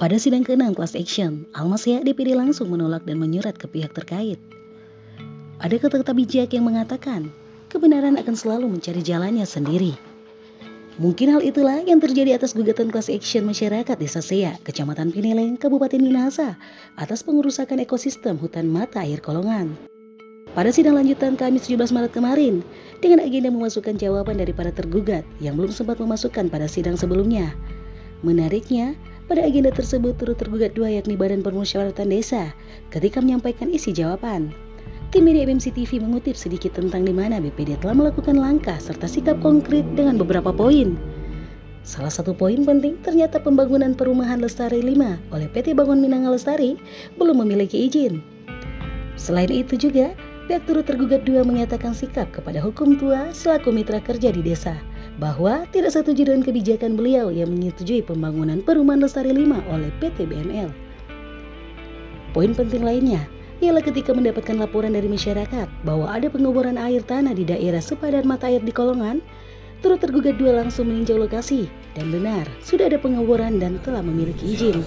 Pada sidang ke-6 class action, Al-Masya DPD langsung menolak dan menyurat ke pihak terkait. Ada kata-kata bijak yang mengatakan, kebenaran akan selalu mencari jalannya sendiri. Mungkin hal itulah yang terjadi atas gugatan class action masyarakat Desa Sea, Kecamatan Pineleng, Kabupaten Minahasa, atas pengerusakan ekosistem hutan mata air Kolongan. Pada sidang lanjutan Kamis 17 Maret kemarin, dengan agenda memasukkan jawaban dari para tergugat yang belum sempat memasukkan pada sidang sebelumnya. Menariknya, pada agenda tersebut turut tergugat dua yakni Badan Permusyawaratan Desa ketika menyampaikan isi jawaban. Tim media MMC TV mengutip sedikit tentang di mana BPD telah melakukan langkah serta sikap konkret dengan beberapa poin. Salah satu poin penting ternyata pembangunan perumahan Lestari 5 oleh PT Bangun Minanga Lestari belum memiliki izin. Selain itu juga, pihak turut tergugat dua menyatakan sikap kepada hukum tua selaku mitra kerja di desa bahwa tidak setuju dengan kebijakan beliau yang menyetujui pembangunan perumahan Lestari 5 oleh PT BML. Poin penting lainnya ialah ketika mendapatkan laporan dari masyarakat bahwa ada pengeboran air tanah di daerah sepadan mata air di Kolongan, turut tergugat dua langsung meninjau lokasi dan benar sudah ada pengeboran dan telah memiliki izin.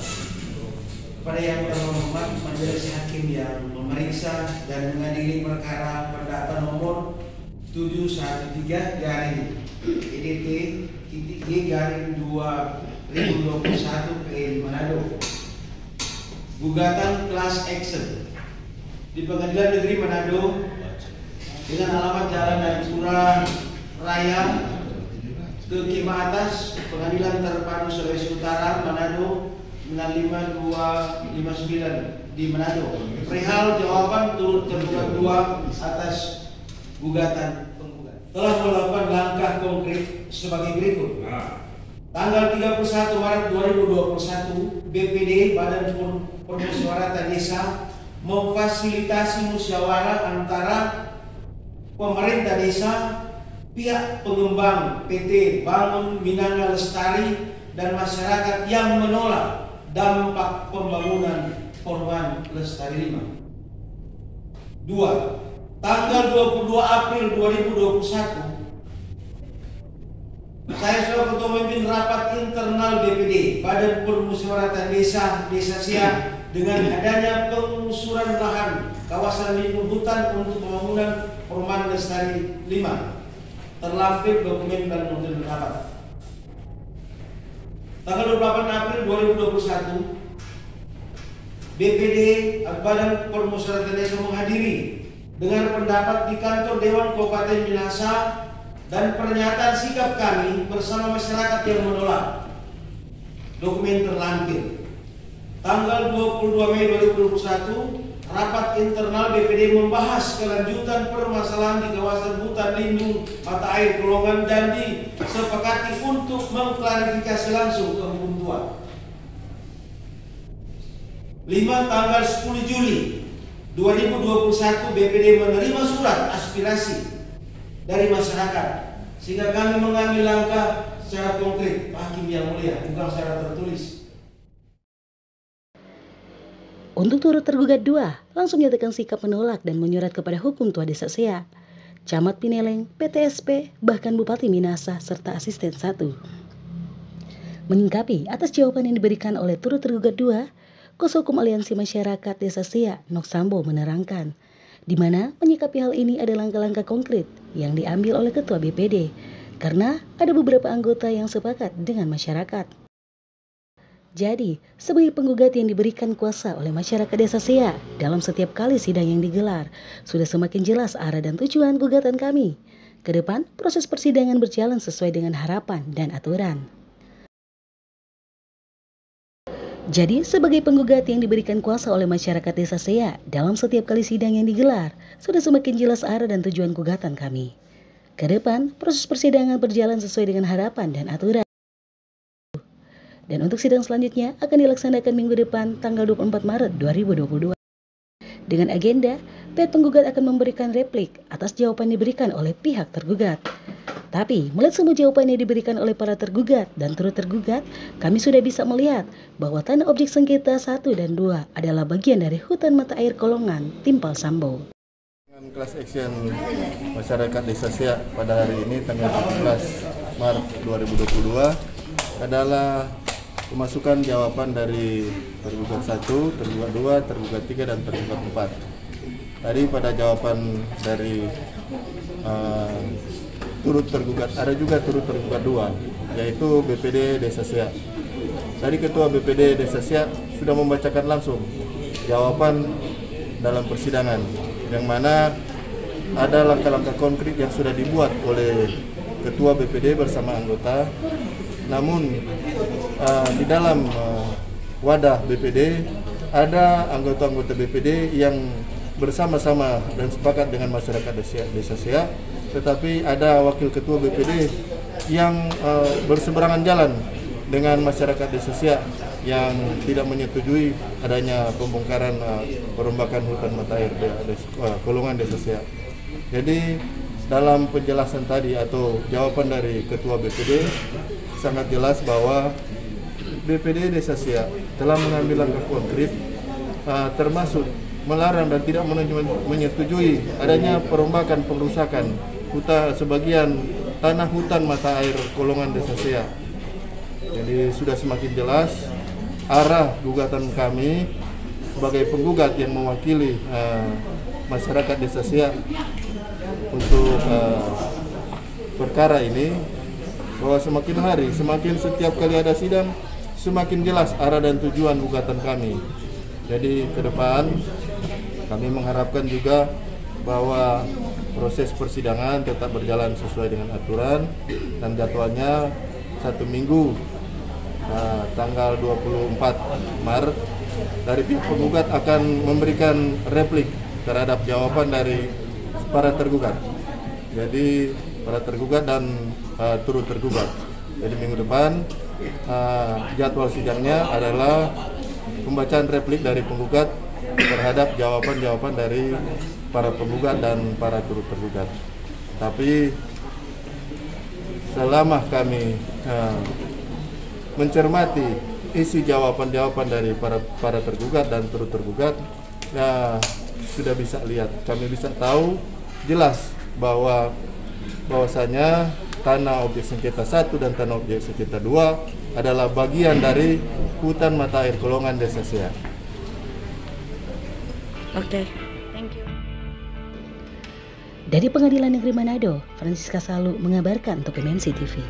Kepada yang terhormat Majelis Hakim yang memeriksa dan mengadili perkara perdata nomor 713-EDT-G-2021 PN Manado. Gugatan class action di Pengadilan Negeri Manado dengan alamat Jalan Danpura Raya ke Kima Atas, Pengadilan Terpadu Sulawesi Utara, Manado 95259 di Manado. Perihal jawaban turut tergugat dua atas gugatan penggugat telah melakukan langkah konkret sebagai berikut. Tanggal 31 Maret 2021, BPD Badan Permusyawaratan Desa memfasilitasi musyawarah antara pemerintah desa, pihak pengembang PT Bangun Minanga Lestari dan masyarakat yang menolak dampak pembangunan perumahan Lestari 5. 2. Tanggal 22 April 2021, saya selaku Ketua Pemimpin Rapat Internal BPD Badan Permusyawaratan Desa Sea dengan adanya pengusuran lahan kawasan lindung hutan untuk pembangunan perumahan Lestari 5. Terlampir dokumen dan notulen rapat. Tanggal 28 April 2021, BPD Badan Permusyawaratan Desa menghadiri dengar pendapat di kantor Dewan Kabupaten Minahasa dan pernyataan sikap kami bersama masyarakat yang menolak. Dokumen terlampir. Tanggal 22 Mei 2021, rapat internal BPD membahas kelanjutan permasalahan di kawasan hutan lindung mata air Kolongan dan disepakati untuk mengklarifikasi langsung ke hukum tua. 5. Tanggal 10 Juli 2021, BPD menerima surat aspirasi dari masyarakat sehingga kami mengambil langkah secara konkret, Hakim yang mulia, bukan secara tertulis. Untuk turut tergugat dua, langsung menyatakan sikap menolak dan menyurat kepada hukum tua Desa Sea, Camat Pineleng, PTSP, bahkan Bupati Minahasa serta Asisten 1. Menyingkapi atas jawaban yang diberikan oleh turut tergugat dua, Kuasa Hukum Aliansi Masyarakat Desa Sea, Nok Sambo menerangkan, di mana menyikapi hal ini ada langkah-langkah konkret yang diambil oleh Ketua BPD, karena ada beberapa anggota yang sepakat dengan masyarakat. Jadi, sebagai penggugat yang diberikan kuasa oleh masyarakat Desa Sea dalam setiap kali sidang yang digelar, sudah semakin jelas arah dan tujuan gugatan kami. Ke depan, proses persidangan berjalan sesuai dengan harapan dan aturan. Jadi, sebagai penggugat yang diberikan kuasa oleh masyarakat Desa Sea dalam setiap kali sidang yang digelar, sudah semakin jelas arah dan tujuan gugatan kami. Ke depan, proses persidangan berjalan sesuai dengan harapan dan aturan. Dan untuk sidang selanjutnya akan dilaksanakan minggu depan tanggal 24 Maret 2022. Dengan agenda, pihak penggugat akan memberikan replik atas jawaban diberikan oleh pihak tergugat. Tapi, melihat semua jawaban yang diberikan oleh para tergugat dan turut tergugat, kami sudah bisa melihat bahwa tanah objek sengketa 1 dan 2 adalah bagian dari hutan mata air Kolongan, Timpal Sambo. Class action masyarakat Desa Sea pada hari ini tanggal 17 Maret 2022 adalah pemasukan jawaban dari tergugat 1, tergugat 2, tergugat 3, dan tergugat 4. Tadi pada jawaban dari turut tergugat, ada juga turut tergugat 2, yaitu BPD Desa Siak. Tadi Ketua BPD Desa Siak sudah membacakan langsung jawaban dalam persidangan, yang mana ada langkah-langkah konkret yang sudah dibuat oleh Ketua BPD bersama anggota. Namun di dalam wadah BPD ada anggota-anggota BPD yang bersama-sama dan sepakat dengan masyarakat Desa Siak, tetapi ada wakil ketua BPD yang berseberangan jalan dengan masyarakat Desa Siak yang tidak menyetujui adanya pembongkaran perombakan hutan mata air Kolongan Desa Siak. Jadi dalam penjelasan tadi atau jawaban dari ketua BPD sangat jelas bahwa BPD Desa Siak telah mengambil langkah konkret, termasuk melarang dan tidak menyetujui adanya perombakan perusakan hutan sebagian tanah hutan mata air Kolongan Desa Siak. Jadi sudah semakin jelas arah gugatan kami sebagai penggugat yang mewakili masyarakat Desa Siak untuk perkara ini, bahwa semakin hari, semakin setiap kali ada sidang, semakin jelas arah dan tujuan gugatan kami. Jadi ke depan kami mengharapkan juga bahwa proses persidangan tetap berjalan sesuai dengan aturan, dan jadwalnya 1 minggu tanggal 24 Maret dari pihak penggugat akan memberikan replik terhadap jawaban dari para tergugat. Jadi para tergugat dan turut tergugat. Jadi minggu depan jadwal sidangnya adalah pembacaan replik dari penggugat terhadap jawaban-jawaban dari para penggugat dan para turut tergugat. Tapi selama kami mencermati isi jawaban-jawaban dari para tergugat dan turut tergugat, sudah bisa lihat, kami bisa tahu jelas bahwasanya tanah objek sengketa 1 dan tanah objek sengketa 2 adalah bagian dari hutan mata air Kolongan Desa Siak. Oke, thank you. Dari Pengadilan Negeri Manado, Francisca Salu mengabarkan untuk MNC TV.